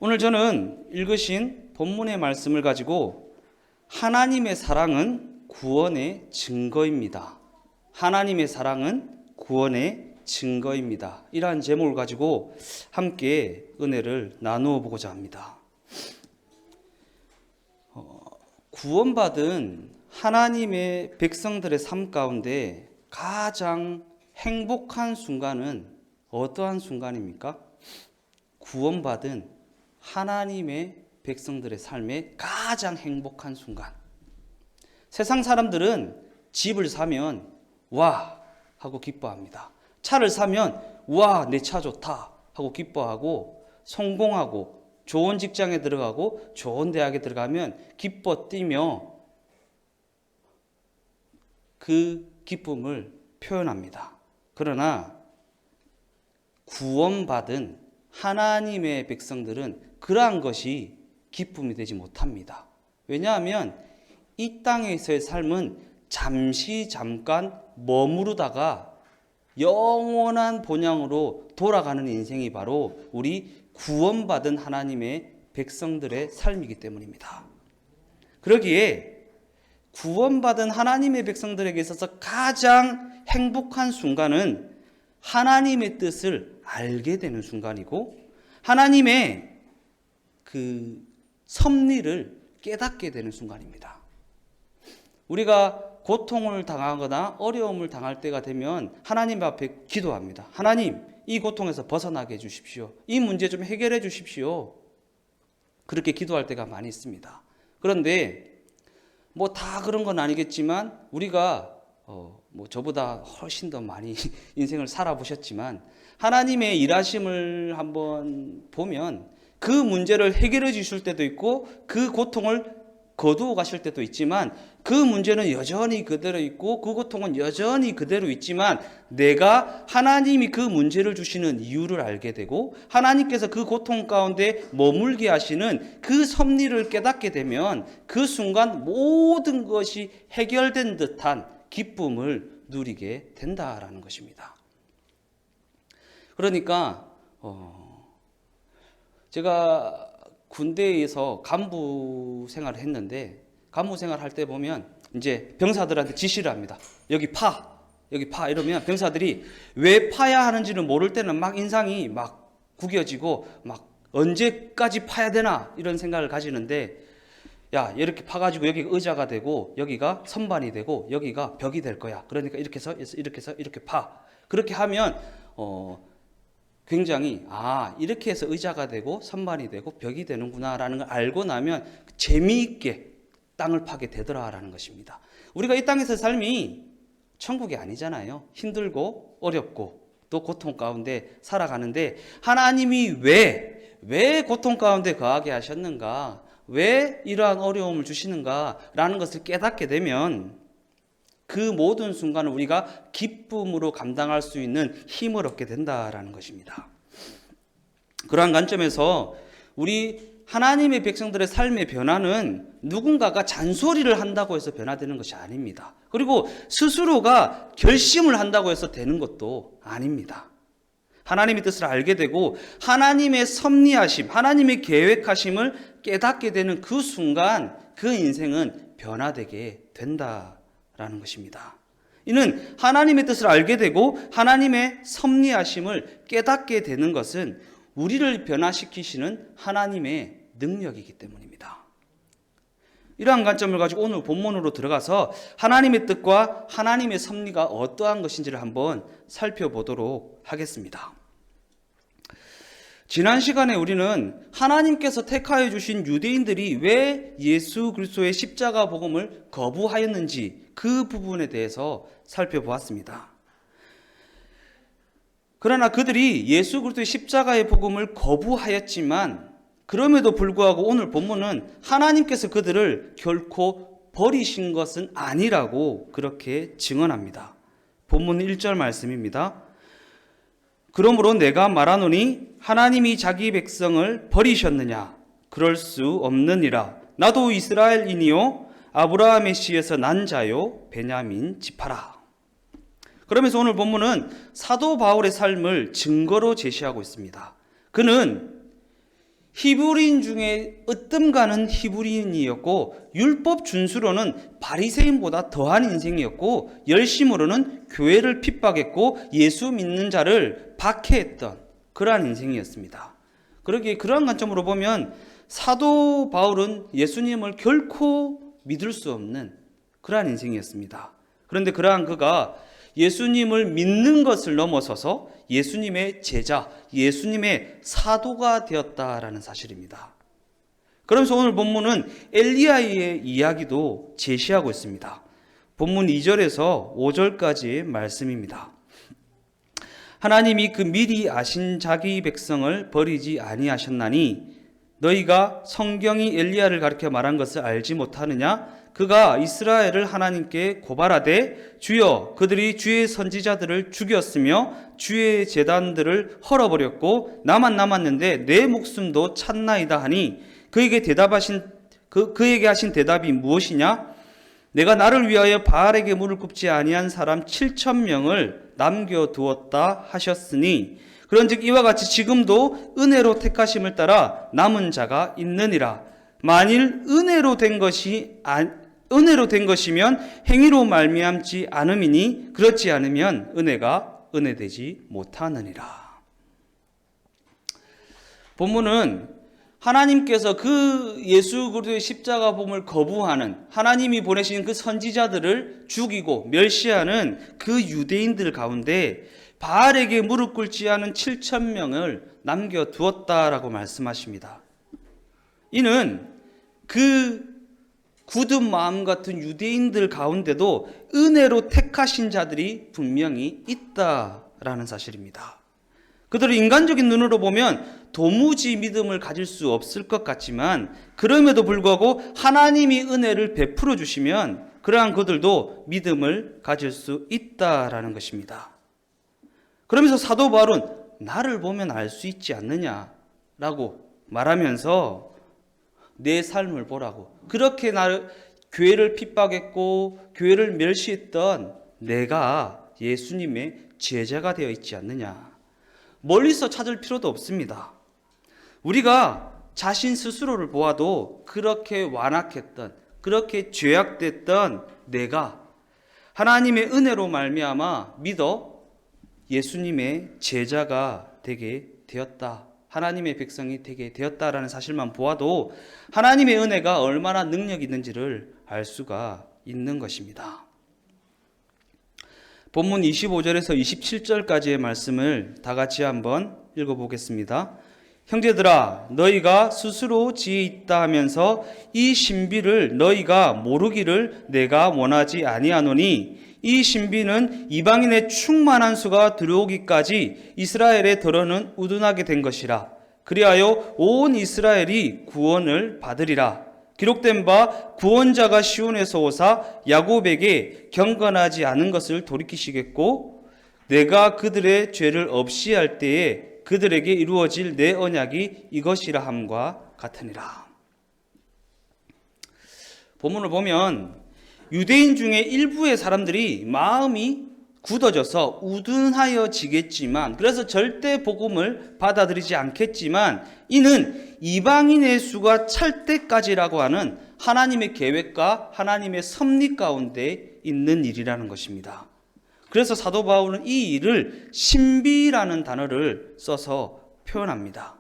오늘 저는 읽으신 본문의 말씀을 가지고 하나님의 사랑은 구원의 증거입니다. 하나님의 사랑은 구원의 증거입니다. 이러한 제목을 가지고 함께 은혜를 나누어 보고자 합니다. 구원받은 하나님의 백성들의 삶 가운데 가장 행복한 순간은 어떠한 순간입니까? 구원받은 하나님의 백성들의 삶의 가장 행복한 순간. 세상 사람들은 집을 사면 와 하고 기뻐합니다. 차를 사면 와, 내 차 좋다 하고 기뻐하고, 성공하고 좋은 직장에 들어가고 좋은 대학에 들어가면 기뻐 뛰며 그 기쁨을 표현합니다. 그러나 구원받은 하나님의 백성들은 그러한 것이 기쁨이 되지 못합니다. 왜냐하면 이 땅에서의 삶은 잠깐 머무르다가 영원한 본향으로 돌아가는 인생이 바로 우리 구원받은 하나님의 백성들의 삶이기 때문입니다. 그러기에 구원받은 하나님의 백성들에게 있어서 가장 행복한 순간은 하나님의 뜻을 알게 되는 순간이고, 하나님의 그 섭리를 깨닫게 되는 순간입니다. 우리가 고통을 당하거나 어려움을 당할 때가 되면 하나님 앞에 기도합니다. 하나님, 이 고통에서 벗어나게 해주십시오. 이 문제 좀 해결해 주십시오. 그렇게 기도할 때가 많이 있습니다. 그런데 뭐 다 그런 건 아니겠지만 우리가 뭐 저보다 훨씬 더 많이 인생을 살아보셨지만 하나님의 일하심을 한번 보면 그 문제를 해결해 주실 때도 있고 그 고통을 거두어 가실 때도 있지만 그 문제는 여전히 그대로 있고 그 고통은 여전히 그대로 있지만 내가 하나님이 그 문제를 주시는 이유를 알게 되고 하나님께서 그 고통 가운데 머물게 하시는 그 섭리를 깨닫게 되면 그 순간 모든 것이 해결된 듯한 기쁨을 누리게 된다라는 것입니다. 그러니까 제가 군대에서 간부 생활을 했는데, 간부 생활 할 때 보면 이제 병사들한테 지시를 합니다. 여기 파 이러면 병사들이 왜 파야 하는지는 모를 때는 막 인상이 막 구겨지고 막 언제까지 파야 되나 이런 생각을 가지는데, 야, 이렇게 파가지고 여기가 의자가 되고 여기가 선반이 되고 여기가 벽이 될 거야. 그러니까 이렇게 해서 이렇게 파. 그렇게 하면 굉장히 이렇게 해서 의자가 되고 선반이 되고 벽이 되는구나라는 걸 알고 나면 재미있게 땅을 파게 되더라라는 것입니다. 우리가 이 땅에서 삶이 천국이 아니잖아요. 힘들고 어렵고 또 고통 가운데 살아가는데 하나님이 왜 고통 가운데 거하게 하셨는가, 왜 이러한 어려움을 주시는가라는 것을 깨닫게 되면 그 모든 순간을 우리가 기쁨으로 감당할 수 있는 힘을 얻게 된다라는 것입니다. 그러한 관점에서 우리 하나님의 백성들의 삶의 변화는 누군가가 잔소리를 한다고 해서 변화되는 것이 아닙니다. 그리고 스스로가 결심을 한다고 해서 되는 것도 아닙니다. 하나님의 뜻을 알게 되고 하나님의 섭리하심, 하나님의 계획하심을 깨닫게 되는 그 순간 그 인생은 변화되게 된다라는 것입니다. 이는 하나님의 뜻을 알게 되고 하나님의 섭리하심을 깨닫게 되는 것은 우리를 변화시키시는 하나님의 능력이기 때문입니다. 이러한 관점을 가지고 오늘 본문으로 들어가서 하나님의 뜻과 하나님의 섭리가 어떠한 것인지를 한번 살펴보도록 하겠습니다. 지난 시간에 우리는 하나님께서 택하여 주신 유대인들이 왜 예수 그리스도의 십자가 복음을 거부하였는지 그 부분에 대해서 살펴보았습니다. 그러나 그들이 예수 그리스도의 십자가의 복음을 거부하였지만 그럼에도 불구하고 오늘 본문은 하나님께서 그들을 결코 버리신 것은 아니라고 그렇게 증언합니다. 본문 1절 말씀입니다. 그러므로 내가 말하노니 하나님이 자기 백성을 버리셨느냐? 그럴 수 없느니라. 나도 이스라엘인이요 아브라함의 씨에서 난 자요 베냐민 지파라. 그러면서 오늘 본문은 사도 바울의 삶을 증거로 제시하고 있습니다. 그는 히브리인 중에 으뜸가는 히브리인이었고 율법 준수로는 바리새인보다 더한 인생이었고 열심으로는 교회를 핍박했고 예수 믿는 자를 박해했던 그러한 인생이었습니다. 그러기에 그러한 관점으로 보면 사도 바울은 예수님을 결코 믿을 수 없는 그러한 인생이었습니다. 그런데 그러한 그가 예수님을 믿는 것을 넘어서서 예수님의 제자, 예수님의 사도가 되었다라는 사실입니다. 그러면서 오늘 본문은 엘리야의 이야기도 제시하고 있습니다. 본문 2절에서 5절까지의 말씀입니다. 하나님이 그 미리 아신 자기 백성을 버리지 아니하셨나니 너희가 성경이 엘리야를 가리켜 말한 것을 알지 못하느냐? 그가 이스라엘을 하나님께 고발하되 주여 그들이 주의 선지자들을 죽였으며 주의 제단들을 헐어버렸고 나만 남았는데 내 목숨도 찾나이다 하니 그에게 하신 대답이 무엇이냐? 내가 나를 위하여 바알에게 무릎 꿇지 아니한 사람 7,000명을 남겨두었다 하셨으니 그런즉 이와 같이 지금도 은혜로 택하심을 따라 남은 자가 있느니라. 만일 은혜로 된 것이면 행위로 말미암지 않음이니 그렇지 않으면 은혜가 은혜되지 못하느니라. 본문은 하나님께서 그 예수 그리스도의 십자가 복음을 거부하는 하나님이 보내신 그 선지자들을 죽이고 멸시하는 그 유대인들 가운데 바알에게 무릎 꿇지 않은 7,000명을 남겨두었다라고 말씀하십니다. 이는 그 굳은 마음 같은 유대인들 가운데도 은혜로 택하신 자들이 분명히 있다라는 사실입니다. 그들은 인간적인 눈으로 보면 도무지 믿음을 가질 수 없을 것 같지만 그럼에도 불구하고 하나님이 은혜를 베풀어 주시면 그러한 그들도 믿음을 가질 수 있다라는 것입니다. 그러면서 사도 바울은 나를 보면 알 수 있지 않느냐라고 말하면서 내 삶을 보라고, 그렇게 교회를 핍박했고 교회를 멸시했던 내가 예수님의 제자가 되어 있지 않느냐. 멀리서 찾을 필요도 없습니다. 우리가 자신 스스로를 보아도 그렇게 완악했던, 그렇게 죄악됐던 내가 하나님의 은혜로 말미암아 믿어 예수님의 제자가 되게 되었다, 하나님의 백성이 되게 되었다라는 사실만 보아도 하나님의 은혜가 얼마나 능력이 있는지를 알 수가 있는 것입니다. 본문 25절에서 27절까지의 말씀을 다 같이 한번 읽어보겠습니다. 형제들아, 너희가 스스로 지혜 있다 하면서 이 신비를 너희가 모르기를 내가 원하지 아니하노니 이 신비는 이방인의 충만한 수가 들어오기까지 이스라엘의 더러는 우둔하게 된 것이라. 그리하여 온 이스라엘이 구원을 받으리라. 기록된 바 구원자가 시온에서 오사 야곱에게 경건하지 않은 것을 돌이키시겠고 내가 그들의 죄를 없이 할 때에 그들에게 이루어질 내 언약이 이것이라 함과 같으니라. 본문을 보면 유대인 중에 일부의 사람들이 마음이 굳어져서 우둔하여지겠지만, 그래서 절대 복음을 받아들이지 않겠지만, 이는 이방인의 수가 찰 때까지라고 하는 하나님의 계획과 하나님의 섭리 가운데 있는 일이라는 것입니다. 그래서 사도 바울은 이 일을 신비라는 단어를 써서 표현합니다.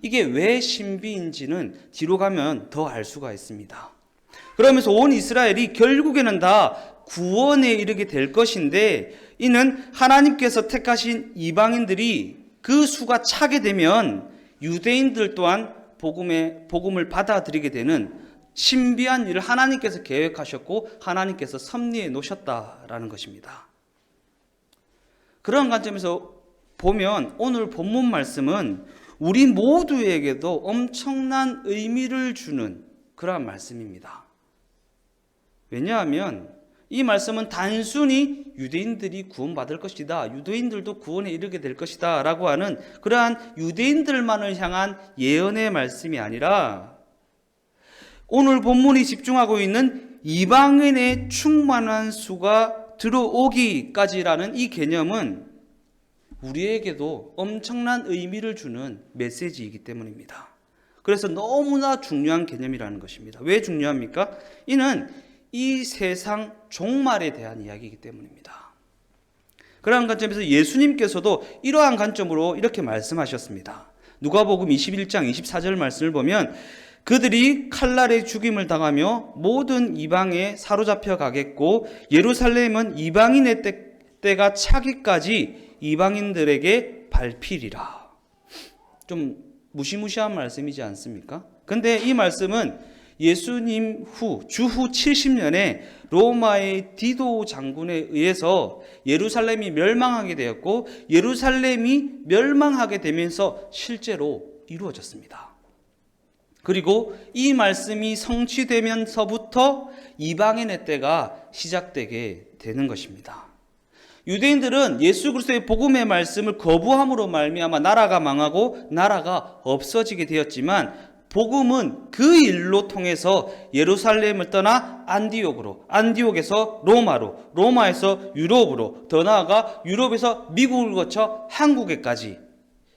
이게 왜 신비인지는 뒤로 가면 더 알 수가 있습니다. 그러면서 온 이스라엘이 결국에는 다 구원에 이르게 될 것인데, 이는 하나님께서 택하신 이방인들이 그 수가 차게 되면 유대인들 또한 복음을 받아들이게 되는 신비한 일을 하나님께서 계획하셨고 하나님께서 섭리해 놓으셨다라는 것입니다. 그런 관점에서 보면 오늘 본문 말씀은 우리 모두에게도 엄청난 의미를 주는 그러한 말씀입니다. 왜냐하면 이 말씀은 단순히 유대인들이 구원받을 것이다, 유대인들도 구원에 이르게 될 것이다 라고 하는 그러한 유대인들만을 향한 예언의 말씀이 아니라 오늘 본문이 집중하고 있는 이방인의 충만한 수가 들어오기까지라는 이 개념은 우리에게도 엄청난 의미를 주는 메시지이기 때문입니다. 그래서 너무나 중요한 개념이라는 것입니다. 왜 중요합니까? 이는 이 세상 종말에 대한 이야기이기 때문입니다. 그러한 관점에서 예수님께서도 이러한 관점으로 이렇게 말씀하셨습니다. 누가복음 21장 24절 말씀을 보면 그들이 칼날의 죽임을 당하며 모든 이방에 사로잡혀 가겠고 예루살렘은 이방인의 때가 차기까지 이방인들에게 밟히리라. 좀 무시무시한 말씀이지 않습니까? 근데 이 말씀은 예수님 후 주후 70년에 로마의 디도 장군에 의해서 예루살렘이 멸망하게 되었고 예루살렘이 멸망하게 되면서 실제로 이루어졌습니다. 그리고 이 말씀이 성취되면서부터 이방인의 때가 시작되게 되는 것입니다. 유대인들은 예수 그리스도의 복음의 말씀을 거부함으로 말미암아 나라가 망하고 나라가 없어지게 되었지만 복음은 그 일로 통해서 예루살렘을 떠나 안디옥으로, 안디옥에서 로마로, 로마에서 유럽으로, 더 나아가 유럽에서 미국을 거쳐 한국에까지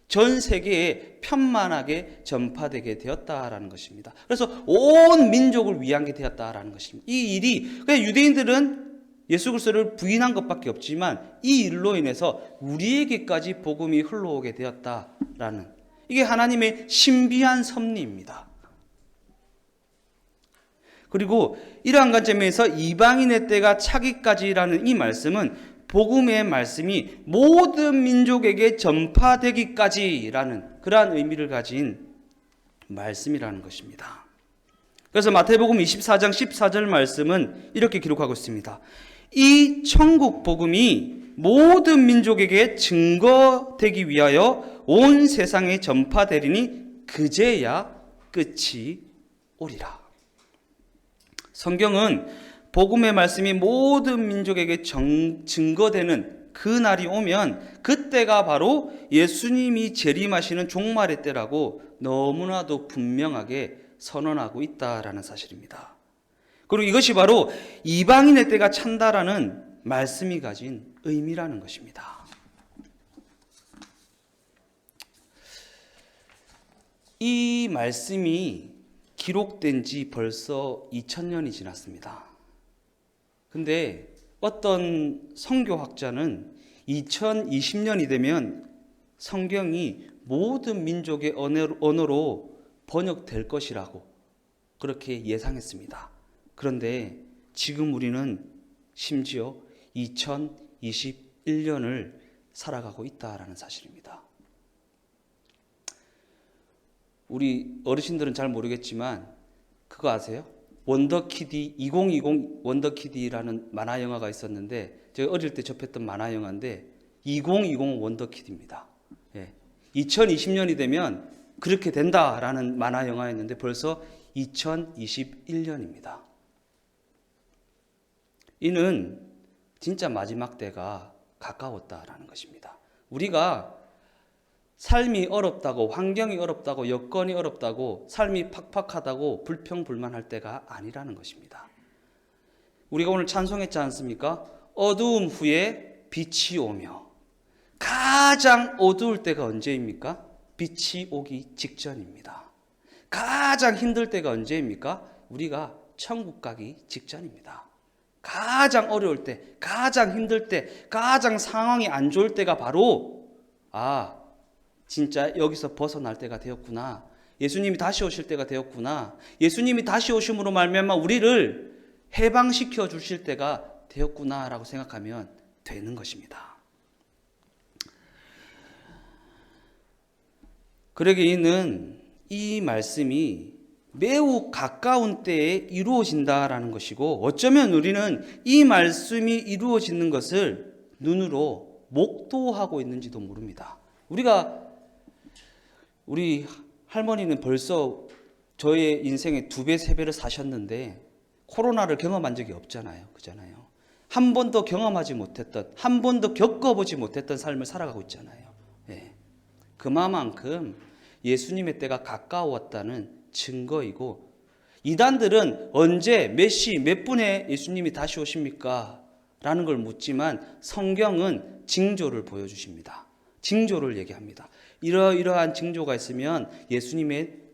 전 세계에 편만하게 전파되게 되었다라는 것입니다. 그래서 온 민족을 위한 게 되었다라는 것입니다. 이 일이 유대인들은 예수 그리스도를 부인한 것밖에 없지만 이 일로 인해서 우리에게까지 복음이 흘러오게 되었다라는, 이게 하나님의 신비한 섭리입니다. 그리고 이러한 관점에서 이방인의 때가 차기까지라는 이 말씀은 복음의 말씀이 모든 민족에게 전파되기까지라는 그러한 의미를 가진 말씀이라는 것입니다. 그래서 마태복음 24장 14절 말씀은 이렇게 기록하고 있습니다. 이 천국 복음이 모든 민족에게 증거되기 위하여 온 세상에 전파되리니 그제야 끝이 오리라. 성경은 복음의 말씀이 모든 민족에게 증거되는 그 날이 오면 그때가 바로 예수님이 재림하시는 종말의 때라고 너무나도 분명하게 선언하고 있다라는 사실입니다. 그리고 이것이 바로 이방인의 때가 찬다라는 말씀이 가진 의미라는 것입니다. 이 말씀이 기록된 지 벌써 2000년이 지났습니다. 근데 어떤 선교학자는 2020년이 되면 성경이 모든 민족의 언어로 번역될 것이라고 그렇게 예상했습니다. 그런데 지금 우리는 심지어 2021년을 살아가고 있다라는 사실입니다. 우리 어르신들은 잘 모르겠지만 그거 아세요? 원더키디 2020 원더키디라는 만화 영화가 있었는데 제가 어릴 때 접했던 만화 영화인데 2020 원더키디입니다. 예. 2020년이 되면 그렇게 된다라는 만화 영화였는데 벌써 2021년입니다. 이는 진짜 마지막 때가 가까웠다라는 것입니다. 우리가 삶이 어렵다고, 환경이 어렵다고, 여건이 어렵다고, 삶이 팍팍하다고 불평불만할 때가 아니라는 것입니다. 우리가 오늘 찬송했지 않습니까? 어두움 후에 빛이 오며, 가장 어두울 때가 언제입니까? 빛이 오기 직전입니다. 가장 힘들 때가 언제입니까? 우리가 천국 가기 직전입니다. 가장 어려울 때, 가장 힘들 때, 가장 상황이 안 좋을 때가 바로 진짜 여기서 벗어날 때가 되었구나. 예수님이 다시 오실 때가 되었구나. 예수님이 다시 오심으로 말미암아 우리를 해방시켜 주실 때가 되었구나라고 생각하면 되는 것입니다. 그러기에 이는 이 말씀이 매우 가까운 때에 이루어진다라는 것이고 어쩌면 우리는 이 말씀이 이루어지는 것을 눈으로 목도하고 있는지도 모릅니다. 우리 할머니는 벌써 저의 인생의 2배, 3배를 사셨는데 코로나를 경험한 적이 없잖아요. 그잖아요. 한 번도 경험하지 못했던, 한 번도 겪어보지 못했던 삶을 살아가고 있잖아요. 예. 그만큼 예수님의 때가 가까웠다는 증거이고 이단들은 언제, 몇 시, 몇 분에 예수님이 다시 오십니까? 라는 걸 묻지만 성경은 징조를 보여주십니다. 징조를 얘기합니다. 이러이러한 징조가 있으면 예수님의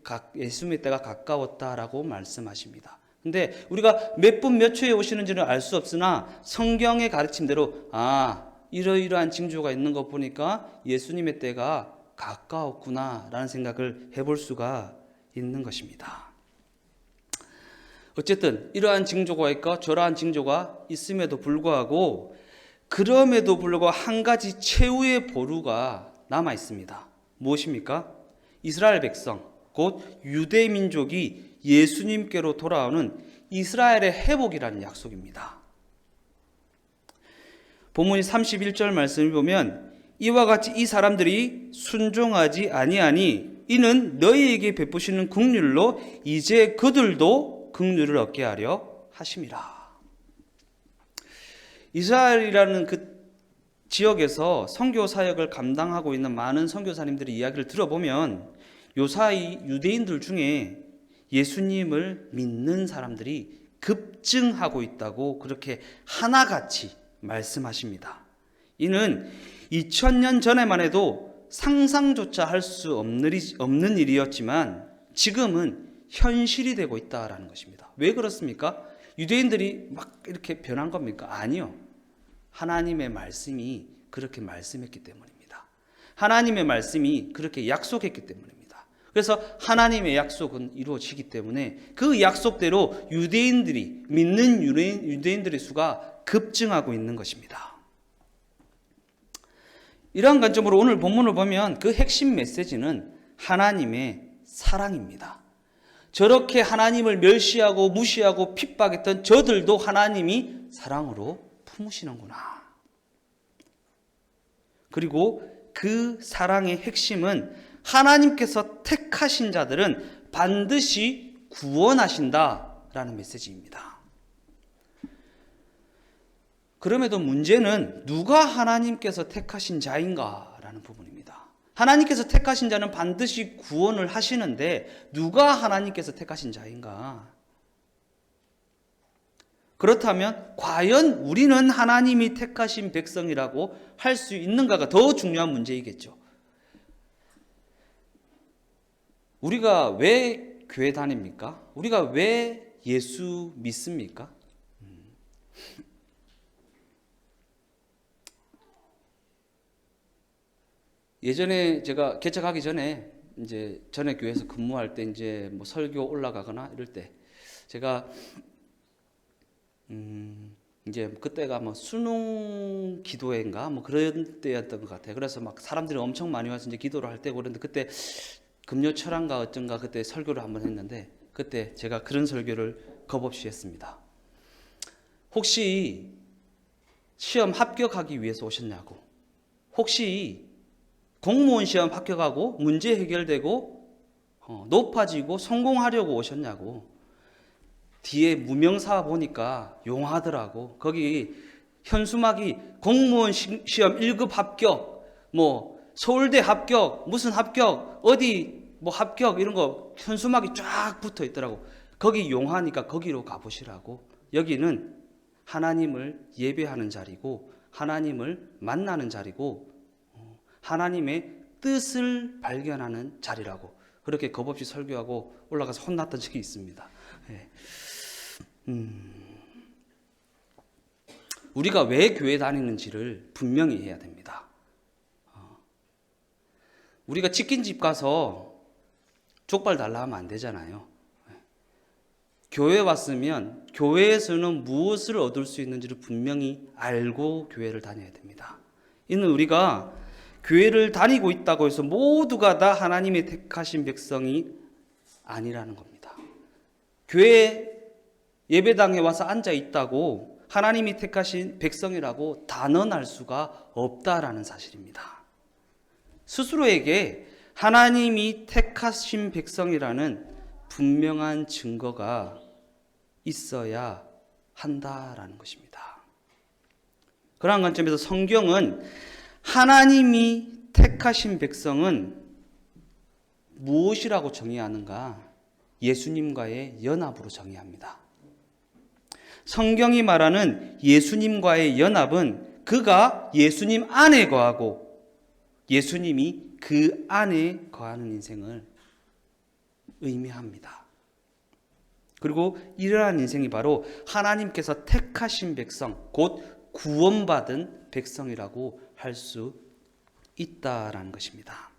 때가 가까웠다라고 말씀하십니다. 근데 우리가 몇 분 몇 초에 오시는지는 알 수 없으나 성경의 가르침대로 이러이러한 징조가 있는 것 보니까 예수님의 때가 가까웠구나라는 생각을 해볼 수가 있는 것입니다. 어쨌든 이러한 징조가 있고 저러한 징조가 있음에도 불구하고 한 가지 최후의 보루가 남아 있습니다. 무엇입니까? 이스라엘 백성, 곧 유대 민족이 예수님께로 돌아오는 이스라엘의 회복이라는 약속입니다. 본문 31절 말씀을 보면 이와 같이 이 사람들이 순종하지 아니하니 이는 너희에게 베푸시는 긍휼로 이제 그들도 긍휼을 얻게 하려 하심이라. 이스라엘이라는 그 지역에서 선교 사역을 감당하고 있는 많은 선교사님들의 이야기를 들어보면 요사이 유대인들 중에 예수님을 믿는 사람들이 급증하고 있다고 그렇게 하나같이 말씀하십니다. 이는 2000년 전에만 해도 상상조차 할 수 없는 일이었지만 지금은 현실이 되고 있다라는 것입니다. 왜 그렇습니까? 유대인들이 막 이렇게 변한 겁니까? 아니요. 하나님의 말씀이 그렇게 말씀했기 때문입니다. 하나님의 말씀이 그렇게 약속했기 때문입니다. 그래서 하나님의 약속은 이루어지기 때문에 그 약속대로 믿는 유대인들의 수가 급증하고 있는 것입니다. 이러한 관점으로 오늘 본문을 보면 그 핵심 메시지는 하나님의 사랑입니다. 저렇게 하나님을 멸시하고 무시하고 핍박했던 저들도 하나님이 사랑으로 품으시는구나. 그리고 그 사랑의 핵심은 하나님께서 택하신 자들은 반드시 구원하신다라는 메시지입니다. 그럼에도 문제는 누가 하나님께서 택하신 자인가라는 부분입니다. 하나님께서 택하신 자는 반드시 구원을 하시는데 누가 하나님께서 택하신 자인가? 그렇다면 과연 우리는 하나님이 택하신 백성이라고 할 수 있는가가 더 중요한 문제이겠죠. 우리가 왜 교회 다닙니까? 우리가 왜 예수 믿습니까? 예전에 제가 개척하기 전에 이제 전에 교회에서 근무할 때 이제 뭐 설교 올라가거나 이럴 때 제가 이제 그때가 뭐 수능 기도회인가 뭐 그런 때였던 것 같아요. 그래서 막 사람들이 엄청 많이 와서 이제 기도를 할 때고 그런데 그때 금요 철학인가 어쩐가 그때 설교를 한번 했는데 그때 제가 그런 설교를 겁없이 했습니다. 혹시 시험 합격하기 위해서 오셨냐고, 혹시 공무원 시험 합격하고 문제 해결되고 높아지고 성공하려고 오셨냐고. 뒤에 무명사 보니까 용하더라고. 거기 현수막이 공무원 시험 1급 합격, 뭐 서울대 합격, 무슨 합격, 어디 뭐 합격 이런 거 현수막이 쫙 붙어 있더라고. 거기 용하니까 거기로 가보시라고. 여기는 하나님을 예배하는 자리고 하나님을 만나는 자리고 하나님의 뜻을 발견하는 자리라고 그렇게 겁없이 설교하고 올라가서 혼났던 적이 있습니다. 네. 우리가 왜 교회 다니는지를 분명히 해야 됩니다. 우리가 치킨집 가서 족발 달라 하면 안 되잖아요. 교회 왔으면 교회에서는 무엇을 얻을 수 있는지를 분명히 알고 교회를 다녀야 됩니다. 이는 우리가 교회를 다니고 있다고 해서 모두가 다 하나님의 택하신 백성이 아니라는 겁니다. 교회 예배당에 와서 앉아 있다고 하나님이 택하신 백성이라고 단언할 수가 없다라는 사실입니다. 스스로에게 하나님이 택하신 백성이라는 분명한 증거가 있어야 한다라는 것입니다. 그러한 관점에서 성경은 하나님이 택하신 백성은 무엇이라고 정의하는가? 예수님과의 연합으로 정의합니다. 성경이 말하는 예수님과의 연합은 그가 예수님 안에 거하고 예수님이 그 안에 거하는 인생을 의미합니다. 그리고 이러한 인생이 바로 하나님께서 택하신 백성, 곧 구원받은 백성이라고 할 수 있다라는 것입니다.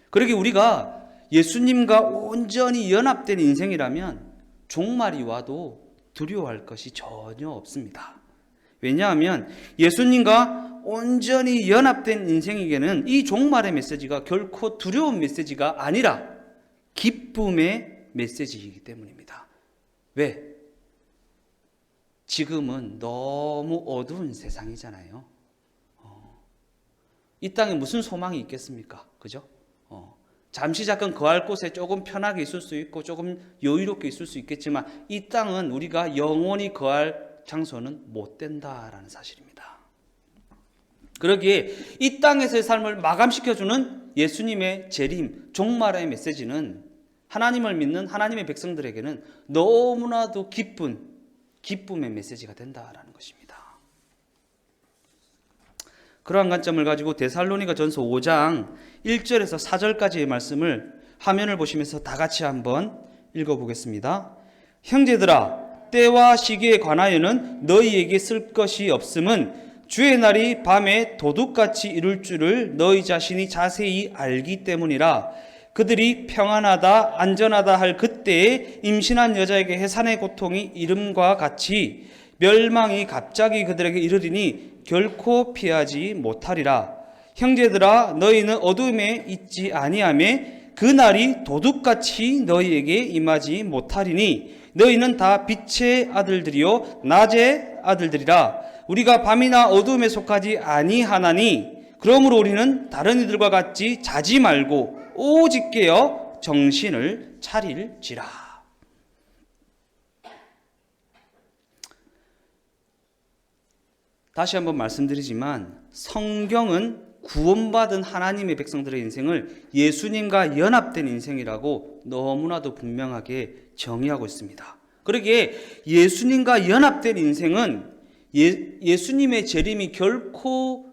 그러기에 우리가 예수님과 온전히 연합된 인생이라면 종말이 와도 두려워할 것이 전혀 없습니다. 왜냐하면 예수님과 온전히 연합된 인생에게는 이 종말의 메시지가 결코 두려운 메시지가 아니라 기쁨의 메시지이기 때문입니다. 왜? 지금은 너무 어두운 세상이잖아요. 이 땅에 무슨 소망이 있겠습니까? 그죠? 잠시 잠깐 거할 곳에 조금 편하게 있을 수 있고 조금 여유롭게 있을 수 있겠지만 이 땅은 우리가 영원히 거할 장소는 못 된다라는 사실입니다. 그러기에 이 땅에서의 삶을 마감시켜주는 예수님의 재림, 종말의 메시지는 하나님을 믿는 하나님의 백성들에게는 너무나도 기쁨의 메시지가 된다라는 것입니다. 그러한 관점을 가지고 데살로니가 전서 5장 1절에서 4절까지의 말씀을 화면을 보시면서 다 같이 한번 읽어보겠습니다. 형제들아, 때와 시기에 관하여는 너희에게 쓸 것이 없음은 주의 날이 밤에 도둑같이 이룰 줄을 너희 자신이 자세히 알기 때문이라. 그들이 평안하다 안전하다 할 그때에 임신한 여자에게 해산의 고통이 이름과 같이 멸망이 갑자기 그들에게 이르리니 결코 피하지 못하리라. 형제들아, 너희는 어둠에 있지 아니하매 그 날이 도둑같이 너희에게 임하지 못하리니 너희는 다 빛의 아들들이요 낮의 아들들이라. 우리가 밤이나 어둠에 속하지 아니하나니 그러므로 우리는 다른 이들과 같이 자지 말고 오직 깨어 정신을 차릴지라. 다시 한번 말씀드리지만 성경은 구원받은 하나님의 백성들의 인생을 예수님과 연합된 인생이라고 너무나도 분명하게 정의하고 있습니다. 그러기에 예수님과 연합된 인생은 예수님의 재림이 결코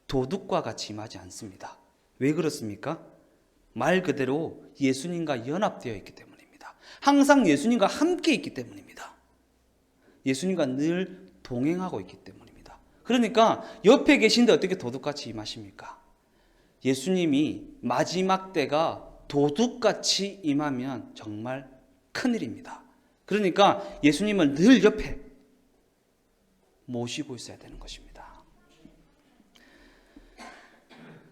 도둑과 같이 임하지 않습니다. 왜 그렇습니까? 말 그대로 예수님과 연합되어 있기 때문입니다. 항상 예수님과 함께 있기 때문입니다. 예수님과 늘 동행하고 있기 때문입니다. 그러니까 옆에 계신데 어떻게 도둑같이 임하십니까? 예수님이 마지막 때가 도둑같이 임하면 정말 큰일입니다. 그러니까 예수님을 늘 옆에 모시고 있어야 되는 것입니다.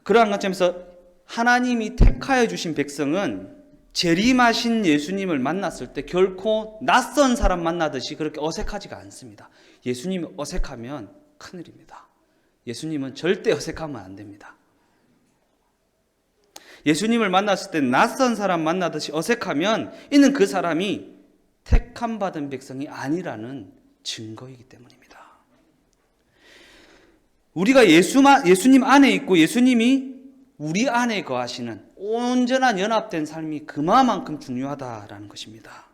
그러한 관점에서 하나님이 택하여 주신 백성은 재림하신 예수님을 만났을 때 결코 낯선 사람 만나듯이 그렇게 어색하지가 않습니다. 예수님이 어색하면 큰일입니다. 예수님은 절대 어색하면 안 됩니다. 예수님을 만났을 때 낯선 사람 만나듯이 어색하면 이는 그 사람이 택함 받은 백성이 아니라는 증거이기 때문입니다. 우리가 예수님 안에 있고 예수님이 우리 안에 거하시는 온전한 연합된 삶이 그만큼 중요하다라는 것입니다.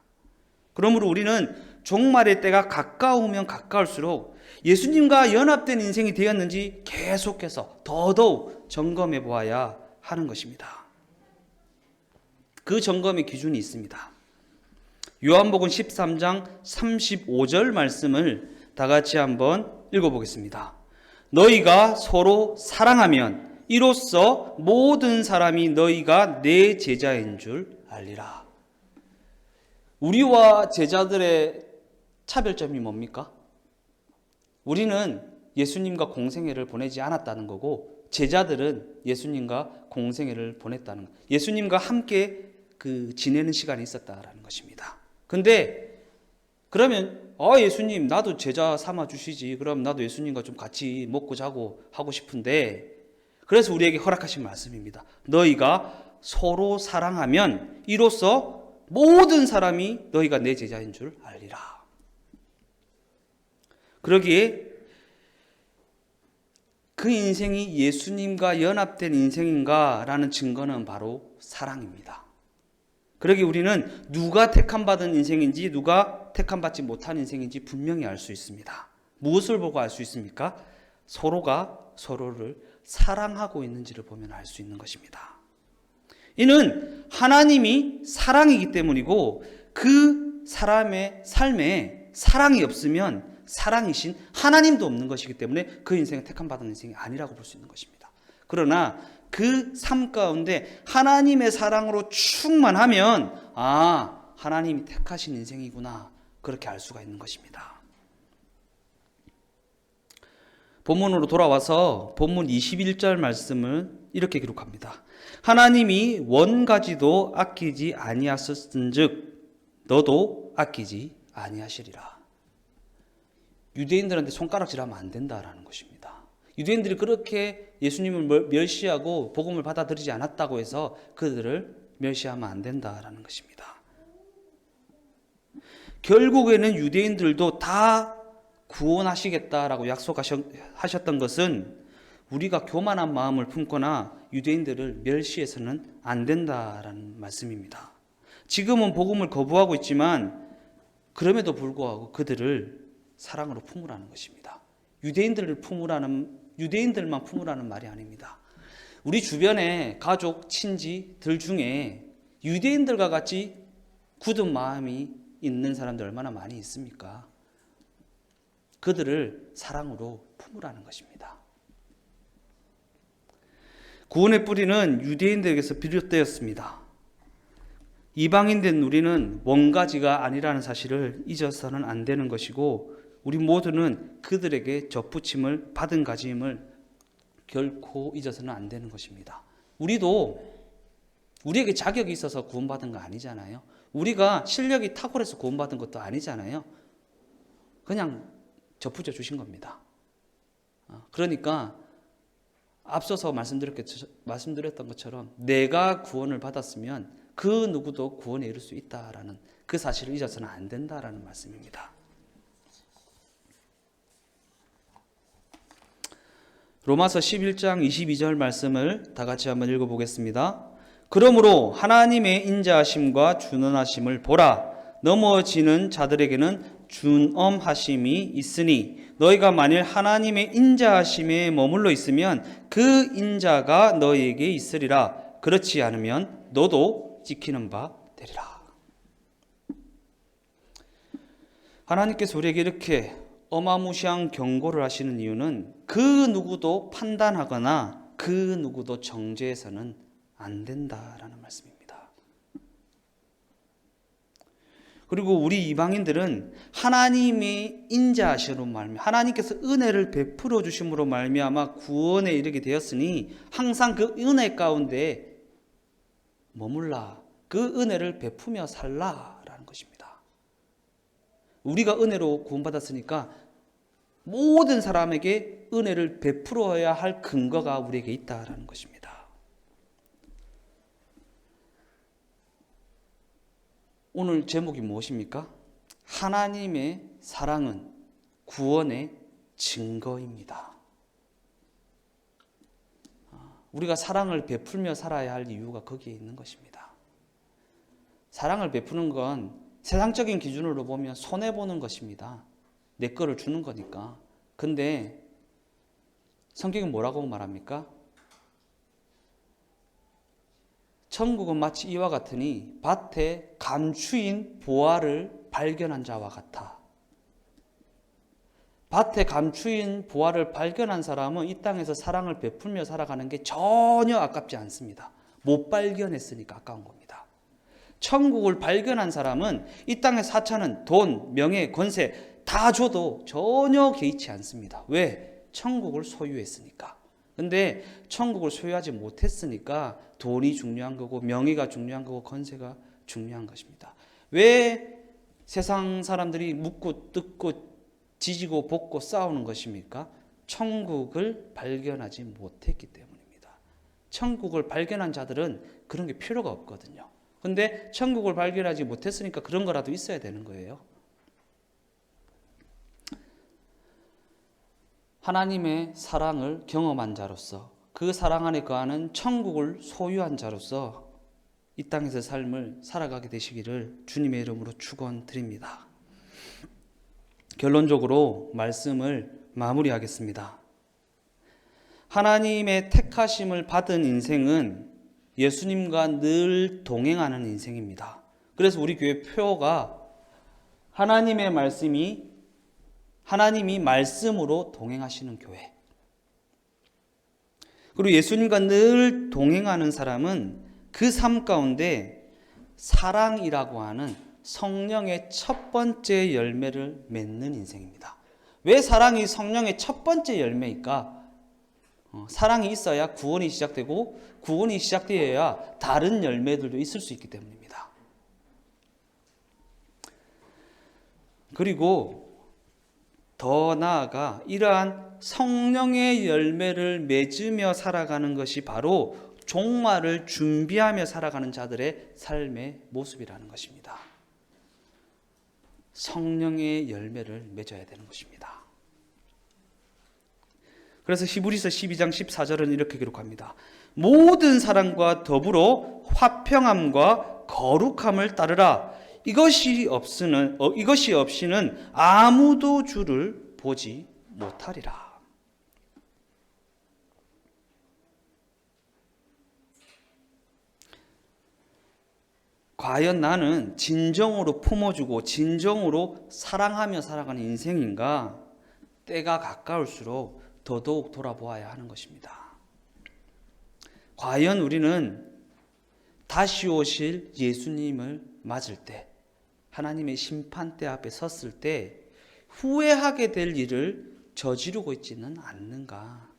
그러므로 우리는 종말의 때가 가까우면 가까울수록 예수님과 연합된 인생이 되었는지 계속해서 더더욱 점검해 보아야 하는 것입니다. 그 점검의 기준이 있습니다. 요한복음 13장 35절 말씀을 다 같이 한번 읽어보겠습니다. 너희가 서로 사랑하면 이로써 모든 사람이 너희가 내 제자인 줄 알리라. 우리와 제자들의 차별점이 뭡니까? 우리는 예수님과 공생애를 보내지 않았다는 거고 제자들은 예수님과 공생애를 보냈다는 것. 예수님과 함께 지내는 시간이 있었다라는 것입니다. 근데 그러면 예수님 나도 제자 삼아 주시지. 그럼 나도 예수님과 좀 같이 먹고 자고 하고 싶은데 그래서 우리에게 허락하신 말씀입니다. 너희가 서로 사랑하면 이로써 모든 사람이 너희가 내 제자인 줄 알리라. 그러기에 그 인생이 예수님과 연합된 인생인가라는 증거는 바로 사랑입니다. 그러기에 우리는 누가 택함받은 인생인지 누가 택함받지 못한 인생인지 분명히 알 수 있습니다. 무엇을 보고 알 수 있습니까? 서로가 서로를 사랑하고 있는지를 보면 알 수 있는 것입니다. 이는 하나님이 사랑이기 때문이고 그 사람의 삶에 사랑이 없으면 사랑이신 하나님도 없는 것이기 때문에 그 인생은 택함받은 인생이 아니라고 볼 수 있는 것입니다. 그러나 그 삶 가운데 하나님의 사랑으로 충만하면 하나님이 택하신 인생이구나, 그렇게 알 수가 있는 것입니다. 본문으로 돌아와서 본문 21절 말씀을 이렇게 기록합니다. 하나님이 원가지도 아끼지 아니하셨은즉 너도 아끼지 아니하시리라. 유대인들한테 손가락질하면 안 된다라는 것입니다. 유대인들이 그렇게 예수님을 멸시하고 복음을 받아들이지 않았다고 해서 그들을 멸시하면 안 된다라는 것입니다. 결국에는 유대인들도 다 구원하시겠다라고 약속하셨던 것은 우리가 교만한 마음을 품거나 유대인들을 멸시해서는 안 된다라는 말씀입니다. 지금은 복음을 거부하고 있지만 그럼에도 불구하고 그들을 사랑으로 품으라는 것입니다. 유대인들만 품으라는 말이 아닙니다. 우리 주변에 가족, 친지들 중에 유대인들과 같이 굳은 마음이 있는 사람들 얼마나 많이 있습니까? 그들을 사랑으로 품으라는 것입니다. 구원의 뿌리는 유대인들에게서 비롯되었습니다. 이방인된 우리는 원가지가 아니라는 사실을 잊어서는 안 되는 것이고, 우리 모두는 그들에게 접붙임을 받은 가짐을 결코 잊어서는 안 되는 것입니다. 우리에게 자격이 있어서 구원받은 거 아니잖아요. 우리가 실력이 탁월해서 구원받은 것도 아니잖아요. 그냥 접붙여 주신 겁니다. 그러니까 앞서서 말씀드렸던 것처럼 내가 구원을 받았으면 그 누구도 구원에 이를 수 있다라는 그 사실을 잊어서는 안 된다라는 말씀입니다. 로마서 11장 22절 말씀을 다 같이 한번 읽어보겠습니다. 그러므로 하나님의 인자하심과 준언하심을 보라. 넘어지는 자들에게는 준엄하심이 있으니 너희가 만일 하나님의 인자하심에 머물러 있으면 그 인자가 너희에게 있으리라. 그렇지 않으면 너도 지키는 바 되리라. 하나님께서 우리에게 이렇게 어마무시한 경고를 하시는 이유는 그 누구도 판단하거나 그 누구도 정죄해서는 안 된다라는 말씀입니다. 그리고 우리 이방인들은 하나님의 인자하심으로 말미암아 하나님께서 은혜를 베풀어 주심으로 말미암아 구원에 이르게 되었으니 항상 그 은혜 가운데 머물라, 그 은혜를 베푸며 살라라는 것입니다. 우리가 은혜로 구원받았으니까 모든 사람에게 은혜를 베풀어야 할 근거가 우리에게 있다라는 것입니다. 오늘 제목이 무엇입니까? 하나님의 사랑은 구원의 증거입니다. 우리가 사랑을 베풀며 살아야 할 이유가 거기에 있는 것입니다. 사랑을 베푸는 건 세상적인 기준으로 보면 손해보는 것입니다. 내 거를 주는 거니까. 근데 성경은 뭐라고 말합니까? 천국은 마치 이와 같으니 밭에 감추인 보화를 발견한 자와 같아. 밭에 감추인 보화를 발견한 사람은 이 땅에서 사랑을 베풀며 살아가는 게 전혀 아깝지 않습니다. 못 발견했으니까 아까운 겁니다. 천국을 발견한 사람은 이 땅의 사차는 돈, 명예, 권세 다 줘도 전혀 개의치 않습니다. 왜? 천국을 소유했으니까. 근데 천국을 소유하지 못했으니까 돈이 중요한 거고 명예가 중요한 거고 권세가 중요한 것입니다. 왜 세상 사람들이 묻고 뜯고 지지고 볶고 싸우는 것입니까? 천국을 발견하지 못했기 때문입니다. 천국을 발견한 자들은 그런 게 필요가 없거든요. 근데 천국을 발견하지 못했으니까 그런 거라도 있어야 되는 거예요. 하나님의 사랑을 경험한 자로서 그 사랑 안에 거하는 천국을 소유한 자로서 이 땅에서 삶을 살아가게 되시기를 주님의 이름으로 축원드립니다. 결론적으로 말씀을 마무리하겠습니다. 하나님의 택하심을 받은 인생은 예수님과 늘 동행하는 인생입니다. 그래서 우리 교회 표어가 하나님의 말씀이 하나님이 말씀으로 동행하시는 교회. 그리고 예수님과 늘 동행하는 사람은 그 삶 가운데 사랑이라고 하는 성령의 첫 번째 열매를 맺는 인생입니다. 왜 사랑이 성령의 첫 번째 열매일까? 사랑이 있어야 구원이 시작되고 구원이 시작되어야 다른 열매들도 있을 수 있기 때문입니다. 그리고 더 나아가 이러한 성령의 열매를 맺으며 살아가는 것이 바로 종말을 준비하며 살아가는 자들의 삶의 모습이라는 것입니다. 성령의 열매를 맺어야 되는 것입니다. 그래서 히브리서 12장 14절은 이렇게 기록합니다. 모든 사랑과 더불어 화평함과 거룩함을 따르라. 이것이 없이는 아무도 주를 보지 못하리라. 과연 나는 진정으로 품어주고 진정으로 사랑하며 살아가는 인생인가? 때가 가까울수록 더더욱 돌아보아야 하는 것입니다. 과연 우리는 다시 오실 예수님을 맞을 때, 하나님의 심판대 앞에 섰을 때 후회하게 될 일을 저지르고 있지는 않는가?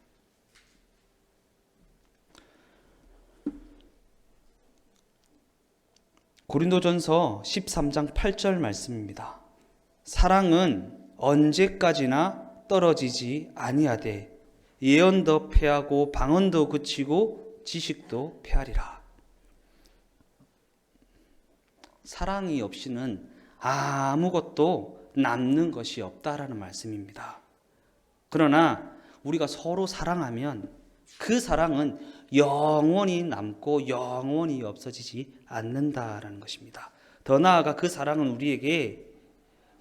고린도전서 13장 8절 말씀입니다. 사랑은 언제까지나 떨어지지 아니하되 예언도 패하고 방언도 그치고 지식도 패하리라. 사랑이 없이는 아무것도 남는 것이 없다라는 말씀입니다. 그러나 우리가 서로 사랑하면 그 사랑은 영원히 남고 영원히 없어지지 않는다라는 것입니다. 더 나아가 그 사랑은 우리에게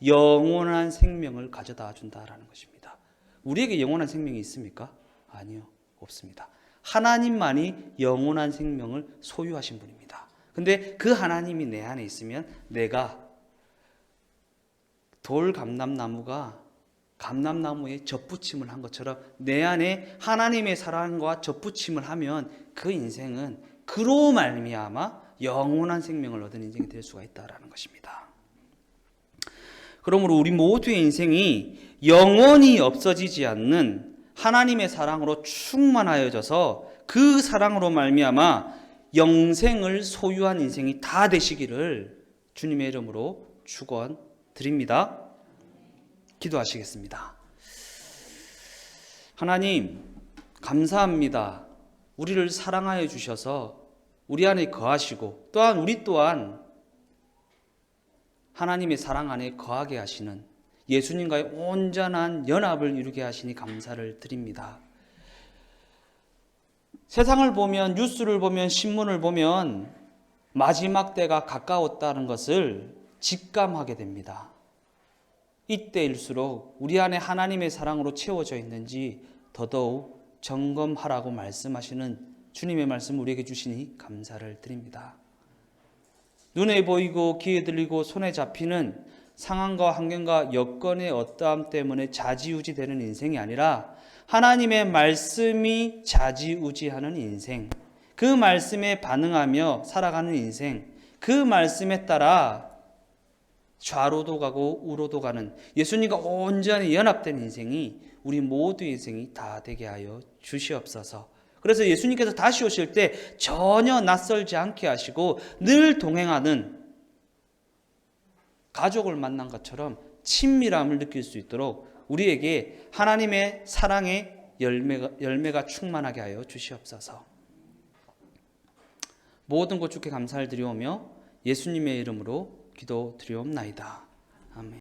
영원한 생명을 가져다 준다라는 것입니다. 우리에게 영원한 생명이 있습니까? 아니요, 없습니다. 하나님만이 영원한 생명을 소유하신 분입니다. 근데 그 하나님이 내 안에 있으면 내가 돌감람나무가 감람나무에 젖붙임을 한 것처럼 내 안에 하나님의 사랑과 젖붙임을 하면 그 인생은 그로 말미암아 영원한 생명을 얻은 인생이 될 수가 있다라는 것입니다. 그러므로 우리 모두의 인생이 영원히 없어지지 않는 하나님의 사랑으로 충만하여져서 그 사랑으로 말미암아 영생을 소유한 인생이 다 되시기를 주님의 이름으로 축원드립니다. 기도하시겠습니다. 하나님, 감사합니다. 우리를 사랑하여 주셔서 우리 안에 거하시고 또한 우리 또한 하나님의 사랑 안에 거하게 하시는 예수님과의 온전한 연합을 이루게 하시니 감사를 드립니다. 세상을 보면, 뉴스를 보면, 신문을 보면 마지막 때가 가까웠다는 것을 직감하게 됩니다. 이때일수록 우리 안에 하나님의 사랑으로 채워져 있는지 더더욱 점검하라고 말씀하시는 주님의 말씀 우리에게 주시니 감사를 드립니다. 눈에 보이고 귀에 들리고 손에 잡히는 상황과 환경과 여건의 어떠함 때문에 좌지우지되는 인생이 아니라 하나님의 말씀이 좌지우지하는 인생, 그 말씀에 반응하며 살아가는 인생, 그 말씀에 따라 좌로도 가고 우로도 가는 예수님과 온전히 연합된 인생이 우리 모두의 인생이 다 되게 하여 주시옵소서. 그래서 예수님께서 다시 오실 때 전혀 낯설지 않게 하시고 늘 동행하는 가족을 만난 것처럼 친밀함을 느낄 수 있도록 우리에게 하나님의 사랑의 열매가 충만하게 하여 주시옵소서. 모든 것 주께 감사를 드리오며 예수님의 이름으로 기도드리옵나이다. 아멘.